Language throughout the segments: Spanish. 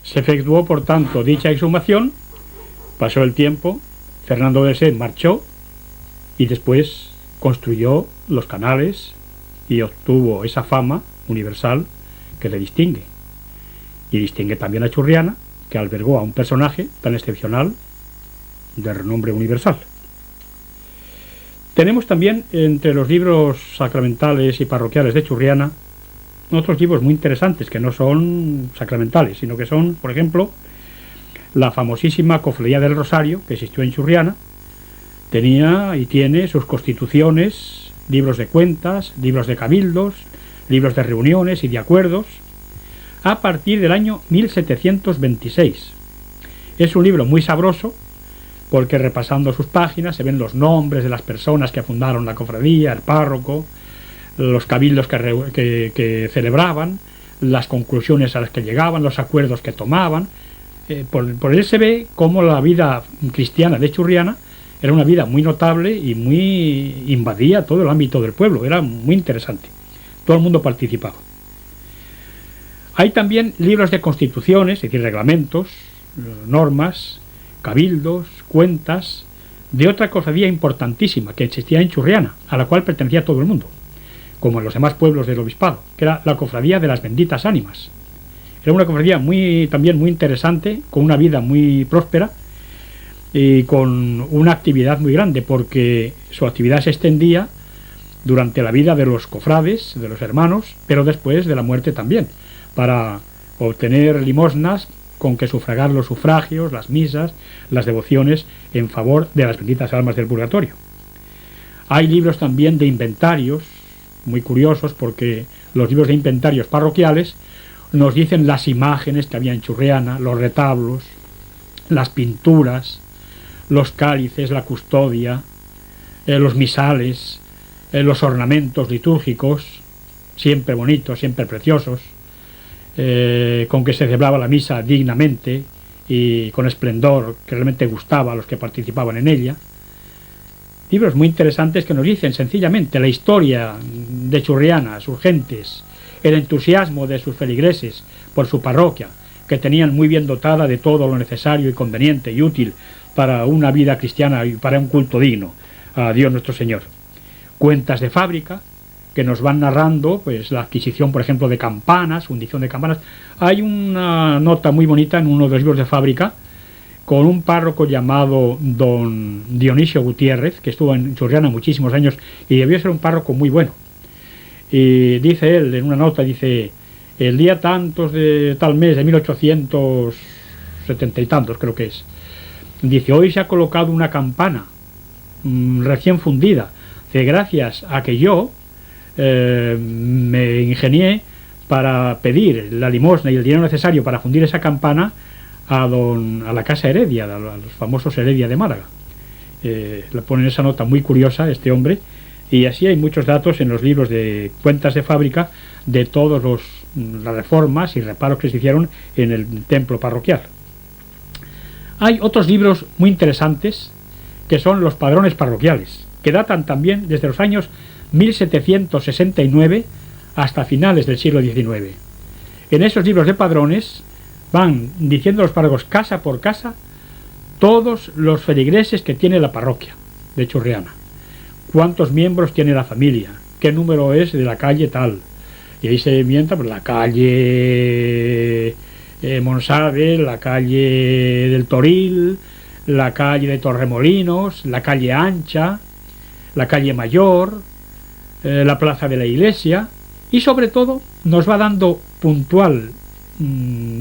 Se efectuó, por tanto, dicha exhumación, pasó el tiempo, Fernando de Sed marchó y después construyó los canales y obtuvo esa fama universal que le distingue. Y distingue también a Churriana, que albergó a un personaje tan excepcional de renombre universal. Tenemos también entre los libros sacramentales y parroquiales de Churriana otros libros muy interesantes que no son sacramentales, sino que son, por ejemplo, la famosísima Cofradía del Rosario, que existió en Churriana. Tenía y tiene sus constituciones, libros de cuentas, libros de cabildos, libros de reuniones y de acuerdos, a partir del año 1726. Es un libro muy sabroso, porque repasando sus páginas se ven los nombres de las personas que fundaron la cofradía, el párroco, los cabildos que celebraban, las conclusiones a las que llegaban, los acuerdos que tomaban. Por él se ve cómo la vida cristiana de Churriana era una vida muy notable y muy invadía todo el ámbito del pueblo. Era muy interesante. Todo el mundo participaba. Hay también libros de constituciones, es decir, reglamentos, normas, cabildos, cuentas, de otra cofradía importantísima que existía en Churriana, a la cual pertenecía todo el mundo, como en los demás pueblos del obispado, que era la Cofradía de las Benditas Ánimas. Era una cofradía también muy interesante, con una vida muy próspera y con una actividad muy grande, porque su actividad se extendía durante la vida de los cofrades, de los hermanos, pero después de la muerte también, para obtener limosnas con que sufragar los sufragios, las misas, las devociones en favor de las benditas almas del purgatorio. Hay libros también de inventarios, muy curiosos, porque los libros de inventarios parroquiales nos dicen las imágenes que había en Churriana, los retablos, las pinturas, los cálices, la custodia, los misales, los ornamentos litúrgicos, siempre bonitos, siempre preciosos, con que se celebraba la misa dignamente y con esplendor que realmente gustaba a los que participaban en ella. Libros muy interesantes que nos dicen sencillamente la historia de Churriana, sus gentes, el entusiasmo de sus feligreses por su parroquia, que tenían muy bien dotada de todo lo necesario y conveniente y útil para una vida cristiana y para un culto digno a Dios nuestro Señor. Cuentas de fábrica que nos van narrando pues la adquisición, por ejemplo, de campanas, fundición de campanas. Hay una nota muy bonita en uno de los libros de fábrica con un párroco llamado don Dionisio Gutiérrez, que estuvo en Churriana muchísimos años y debió ser un párroco muy bueno. Y dice él en una nota, dice, el día tantos de tal mes de 1870 y tantos creo que es, dice, hoy se ha colocado una campana recién fundida, que gracias a que yo me ingenié para pedir la limosna y el dinero necesario para fundir esa campana a la casa Heredia, a los famosos Heredia de Málaga. Le ponen esa nota muy curiosa este hombre, y así hay muchos datos en los libros de cuentas de fábrica de todas las reformas y reparos que se hicieron en el templo parroquial. Hay otros libros muy interesantes que son los padrones parroquiales, que datan también desde los años 1769 hasta finales del siglo XIX. En esos libros de padrones van diciendo los párrocos casa por casa todos los feligreses que tiene la parroquia de Churriana, cuántos miembros tiene la familia, qué número es de la calle tal, y ahí se mienta pues, la calle Monsalve, la calle del Toril, la calle de Torremolinos, la calle Ancha, la calle Mayor, la plaza de la iglesia, y sobre todo nos va dando puntual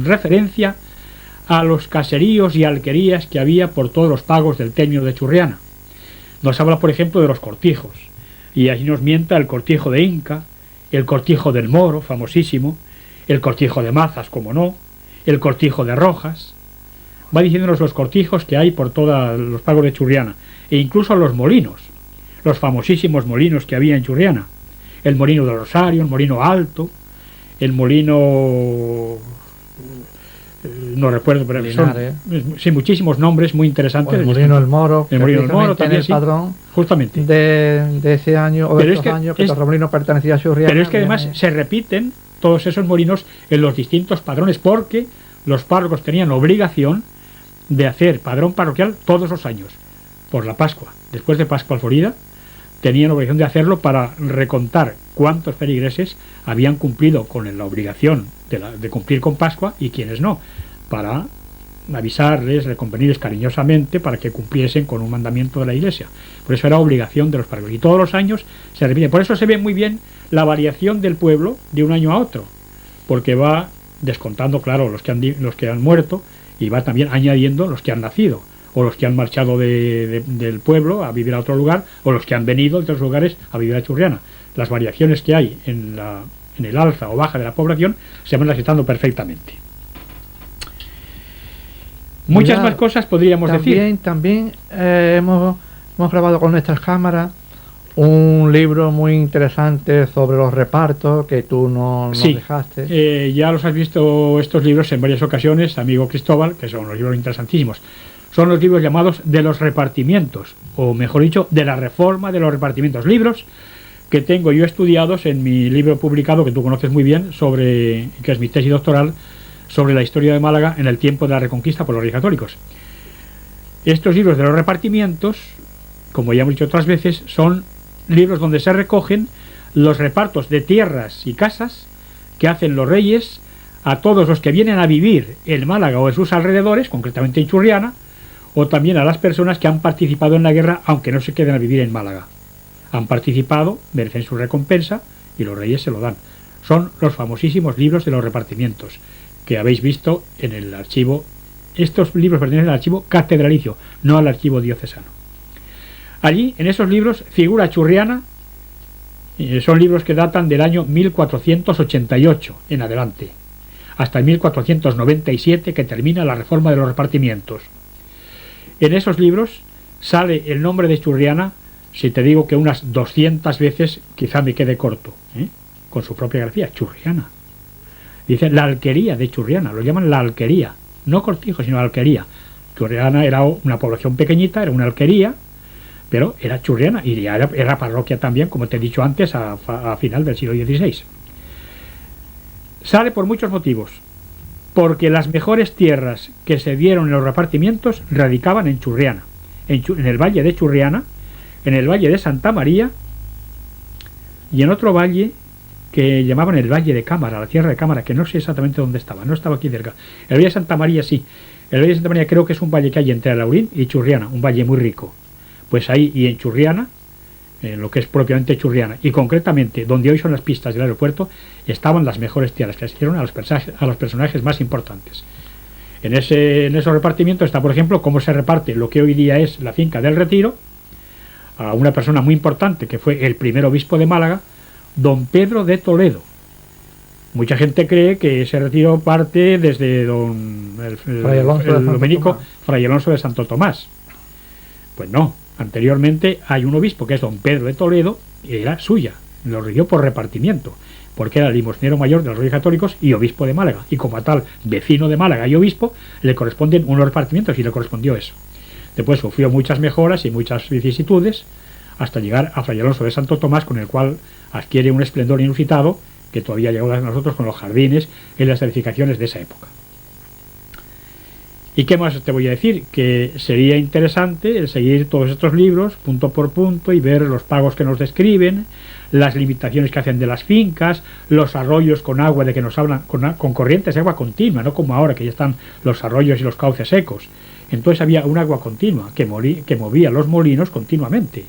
referencia a los caseríos y alquerías que había por todos los pagos del término de Churriana. Nos habla, por ejemplo, de los cortijos, y allí nos mienta el cortijo de Inca, el cortijo del Moro, famosísimo, el cortijo de Mazas, como no, el cortijo de Rojas. Va diciéndonos los cortijos que hay por todos los pagos de Churriana, e incluso los molinos, los famosísimos molinos que había en Churriana, el molino del Rosario, el molino Alto, el molino, no recuerdo, pero Linares. Son sí, muchísimos nombres muy interesantes. El molino del Moro, el molino del Moro también, el padrón justamente de ese año o de estos años que Torremolinos pertenecía a Churriana. Pero es que además se repiten todos esos molinos en los distintos padrones, porque los párrocos tenían obligación de hacer padrón parroquial todos los años, por la Pascua. Después de Pascua Florida, tenían obligación de hacerlo para recontar cuántos feligreses habían cumplido con la obligación de cumplir con Pascua y quiénes no, para avisarles, reconvenirles cariñosamente para que cumpliesen con un mandamiento de la Iglesia. Por eso era obligación de los párrocos. Y todos los años se repite. Por eso se ve muy bien la variación del pueblo de un año a otro, porque va descontando, claro, los que han muerto, y va también añadiendo los que han nacido, o los que han marchado del pueblo a vivir a otro lugar, o los que han venido de otros lugares a vivir a Churriana. Las variaciones que hay en el alza o baja de la población se van registrando perfectamente. Muchas más cosas podríamos decir. También hemos grabado con nuestras cámaras un libro muy interesante sobre los repartos que tú nos dejaste. Ya los has visto estos libros en varias ocasiones, amigo Cristóbal, que son los libros interesantísimos. Son los libros llamados de los repartimientos, o mejor dicho, de la reforma de los repartimientos. Libros que tengo yo estudiados en mi libro publicado, que tú conoces muy bien, que es mi tesis doctoral, sobre la historia de Málaga en el tiempo de la Reconquista por los Reyes Católicos. Estos libros de los repartimientos, como ya hemos dicho otras veces, son libros donde se recogen los repartos de tierras y casas que hacen los reyes a todos los que vienen a vivir en Málaga o en sus alrededores, concretamente en Churriana, o también a las personas que han participado en la guerra, aunque no se queden a vivir en Málaga. Han participado, merecen su recompensa y los reyes se lo dan. Son los famosísimos libros de los repartimientos que habéis visto en el archivo. Estos libros pertenecen al archivo catedralicio, no al archivo diocesano. Allí, en esos libros, figura Churriana. Son libros que datan del año 1488 en adelante, hasta el 1497, que termina la reforma de los repartimientos. En esos libros sale el nombre de Churriana, si te digo que unas 200 veces, quizá me quede corto, con su propia grafía, Churriana. Dicen la alquería de Churriana, lo llaman la alquería, no cortijo, sino alquería. Churriana era una población pequeñita, era una alquería, pero era Churriana y ya era parroquia también, como te he dicho antes, a final del siglo XVI. Sale por muchos motivos, porque las mejores tierras que se dieron en los repartimientos radicaban en Churriana, en el valle de Churriana, en el valle de Santa María y en otro valle que llamaban el Valle de Cámara, la tierra de Cámara, que no sé exactamente dónde estaba, no estaba aquí cerca. El Valle de Santa María sí, el Valle de Santa María creo que es un valle que hay entre Alaurín y Churriana, un valle muy rico. Pues ahí y en Churriana, en lo que es propiamente Churriana, y concretamente donde hoy son las pistas del aeropuerto, estaban las mejores tierras que asistieron a los personajes más importantes. En esos repartimientos está, por ejemplo, cómo se reparte lo que hoy día es la finca del Retiro, a una persona muy importante que fue el primer obispo de Málaga, don Pedro de Toledo. Mucha gente cree que ese retiro parte desde el dominico Fray Alonso de Santo Tomás. Pues no, anteriormente hay un obispo que es don Pedro de Toledo y era suya, lo rigió por repartimiento, porque era limosnero mayor de los Reyes Católicos y obispo de Málaga, y como tal vecino de Málaga y obispo le corresponden unos repartimientos y le correspondió eso. Después sufrió muchas mejoras y muchas vicisitudes hasta llegar a Fray Alonso de Santo Tomás, con el cual adquiere un esplendor inusitado que todavía llegó a nosotros con los jardines y las edificaciones de esa época. ¿Y qué más te voy a decir? Que sería interesante el seguir todos estos libros punto por punto y ver los pagos que nos describen, las limitaciones que hacen de las fincas, los arroyos con agua de que nos hablan, con corrientes de agua continua, no como ahora que ya están los arroyos y los cauces secos. Entonces había un agua continua que movía los molinos continuamente.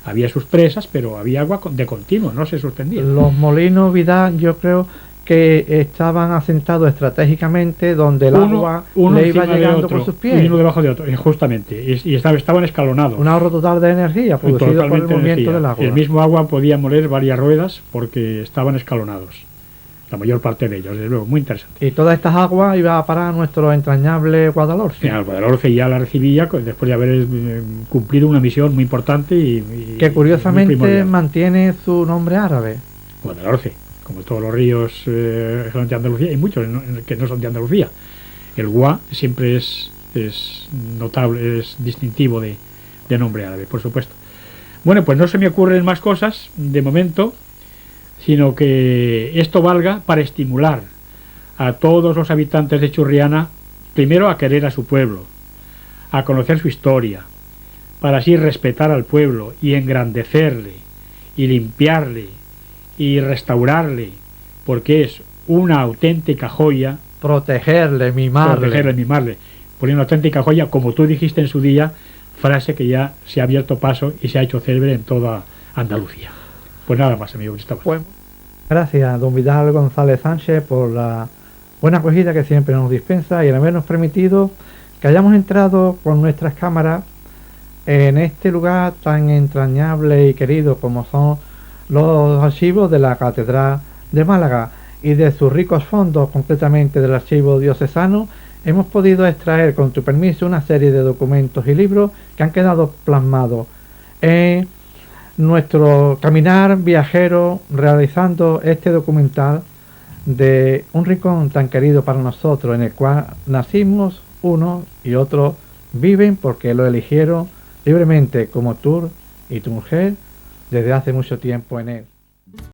Había sus presas, pero había agua de continuo, no se suspendía. Los molinos, Vidal, yo creo que estaban asentados estratégicamente donde el agua le iba llegando por sus pies. Uno debajo de otro, justamente, y estaban escalonados. Un ahorro total de energía producido por el movimiento del agua. El mismo agua podía moler varias ruedas porque estaban escalonados, la mayor parte de ellos, desde luego, muy interesante. Y todas estas aguas iba a parar a nuestro entrañable Guadalhorce. El Guadalhorce ya la recibía después de haber cumplido una misión muy importante y que curiosamente mantiene su nombre árabe. Guadalhorce, como todos los ríos son de Andalucía, hay muchos que no son de Andalucía. El Gua siempre es notable, es distintivo de nombre árabe, por supuesto. Bueno, pues no se me ocurren más cosas de momento, sino que esto valga para estimular a todos los habitantes de Churriana, primero a querer a su pueblo, a conocer su historia, para así respetar al pueblo y engrandecerle, y limpiarle, y restaurarle, porque es una auténtica joya. Protegerle, mimarle. Porque una auténtica joya, como tú dijiste en su día, frase que ya se ha abierto paso y se ha hecho célebre en toda Andalucía. Pues nada más, amigo Cristóbal. Pues, gracias, don Vidal González Sánchez, por la buena acogida que siempre nos dispensa y el habernos permitido que hayamos entrado con nuestras cámaras en este lugar tan entrañable y querido como son los archivos de la Catedral de Málaga, y de sus ricos fondos, concretamente del archivo diocesano, hemos podido extraer, con tu permiso, una serie de documentos y libros que han quedado plasmados en nuestro caminar viajero realizando este documental de un rincón tan querido para nosotros, en el cual nacimos unos y otros viven porque lo eligieron libremente, como tú y tu mujer, desde hace mucho tiempo en él.